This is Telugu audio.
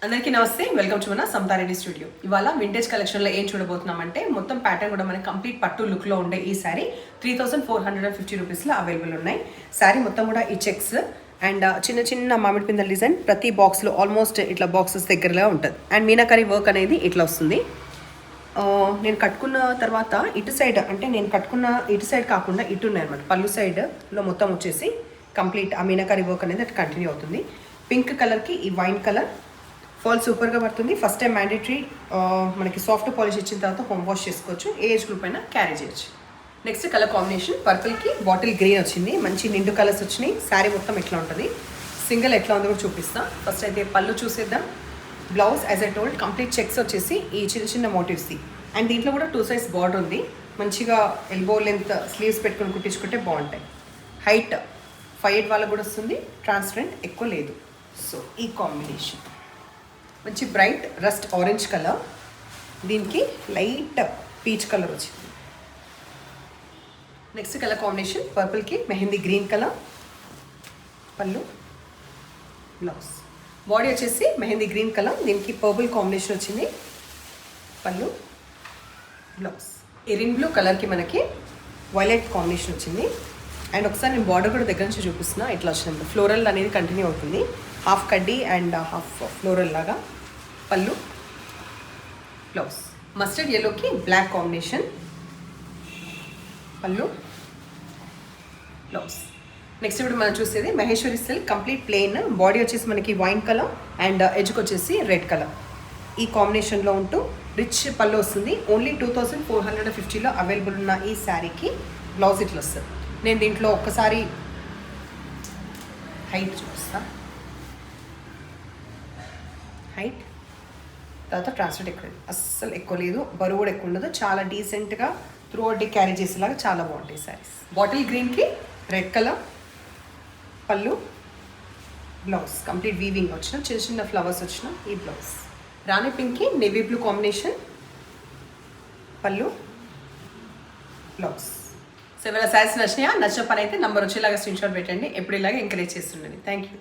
అందరికీ నమస్తే, వెల్కమ్ టు మన సమతారెడ్డి స్టూడియో. ఇవాళ వింటేజ్ కలెక్షన్లో ఏం చూడబోతున్నామంటే మొత్తం ప్యాటర్న్ కూడా మనకి కంప్లీట్ పట్టు లుక్లో ఉండే ఈ శారీ 3450 రూపీస్లో అవైలబుల్ ఉన్నాయి. శారీ మొత్తం కూడా ఈ చెక్స్ అండ్ చిన్న చిన్న మామిడి పిందెల డిజైన్ ప్రతి బాక్స్లో ఆల్మోస్ట్ ఇట్లా బాక్సెస్ దగ్గరలో ఉంటుంది. అండ్ మీనాకరీ వర్క్ అనేది ఇట్లా వస్తుంది. నేను కట్టుకున్న తర్వాత ఇటు సైడ్ అంటే నేను కట్టుకున్న ఇటు సైడ్ కాకుండా ఇటు ఉన్నాయి అనమాట. పళ్ళు సైడ్లో మొత్తం వచ్చేసి కంప్లీట్ ఆ మీనాకరీ వర్క్ అనేది అటు కంటిన్యూ అవుతుంది. పింక్ కలర్కి ఈ వైన్ కలర్ ఫాల్ సూపర్గా పడుతుంది. ఫస్ట్ టైం మ్యాండేటరీ మనకి సాఫ్ట్ పాలిష్ ఇచ్చిన తర్వాత హోమ్ వాష్ చేసుకోవచ్చు. ఏ ఏజ్ గ్రూప్ అయినా క్యారీ చేయొచ్చు. నెక్స్ట్ కలర్ కాంబినేషన్ పర్పుల్కి బాటిల్ గ్రీన్ వచ్చింది. మంచి నిండు కలర్స్ వచ్చినాయి. శారీ మొత్తం ఎట్లా ఉంటుంది, సింగిల్ ఎట్లా ఉందో కూడా చూపిస్తాం. ఫస్ట్ అయితే పళ్ళు చూసేద్దాం. Blouse as I told complete checks వచ్చేసి ఈ చిన్న చిన్న మోటివ్స్ది. అండ్ దీంట్లో కూడా 2 సైజ్ బార్డర్ ఉంది. మంచిగా ఎల్బో లెంత్ స్లీవ్స్ పెట్టుకుని కుట్టించుకుంటే బాగుంటాయి. హైట్ 5'8" వాళ్ళకు కూడా వస్తుంది. ట్రాన్స్పరెంట్ ఎక్కువ లేదు. సో ఈ కాంబినేషన్ మంచి బ్రైట్ రస్ట్ ఆరెంజ్ కలర్, దీనికి లైట్ పీచ్ కలర్ వచ్చింది. నెక్స్ట్ కలర్ కాంబినేషన్ పర్పుల్కి మెహందీ గ్రీన్ కలర్, పళ్ళు బ్లౌజ్. బాడీ వచ్చేసి మెహందీ గ్రీన్ కలర్, దీనికి పర్పుల్ కాంబినేషన్ వచ్చింది. పళ్ళు బ్లౌజ్. ఎరిన్ బ్లూ కలర్కి మనకి వైలెట్ కాంబినేషన్ వచ్చింది. అండ్ ఒకసారి నేను బార్డర్ కూడా దగ్గర నుంచి చూపిస్తున్నా. ఇట్లా వచ్చినప్పుడు ఫ్లోరల్ అనేది కంటిన్యూ అవుతుంది. హాఫ్ కడ్డీ అండ్ హాఫ్ ఫ్లోరల్ లాగా. పళ్ళు బ్లౌజ్. మస్టర్డ్ ఎల్లోకి బ్లాక్ కాంబినేషన్, పళ్ళు బ్లౌజ్. నెక్స్ట్ ఇప్పుడు మనం చూసేది Maheshwari silk complete plain. Body వచ్చేసి మనకి వైన్ కలర్ అండ్ ఎడ్జ్కి వచ్చేసి రెడ్ కలర్. ఈ కాంబినేషన్లో ఉంటూ రిచ్ పళ్ళు వస్తుంది. ఓన్లీ 2450లో అవైలబుల్ ఉన్న ఈ శారీకి బ్లౌజ్ ఇట్లా వస్తుంది. నేను దీంట్లో ఒక్కసారి హైట్ చూపిస్తా. హైట్ తర్వాత ట్రాన్స్ఫర్ ఎక్కువ అస్సలు ఎక్కువ లేదు, బరువు కూడా ఎక్కువ ఉండదు. చాలా డీసెంట్గా త్రూ అవుట్ డే క్యారీ చేసేలాగా చాలా బాగుంటాయి శారీస్. బాటిల్ గ్రీన్కి రెడ్ కలర్, పళ్ళు బ్లౌజ్ కంప్లీట్ వీవింగ్ వచ్చిన చిన్న చిన్న ఫ్లవర్స్ వచ్చిన ఈ బ్లౌజ్. రాణి పింక్కి నేవీ బ్లూ కాంబినేషన్, పళ్ళు బ్లౌజ్. సో ఇవాళ శారీస్ నచ్చినాయా? నచ్చిన పని అయితే నంబర్ వచ్చేలాగా స్క్రీన్ షాట్ పెట్టండి. ఎప్పుడు ఇలాగే ఎంకరేజ్ చేస్తుండండి. Thank you.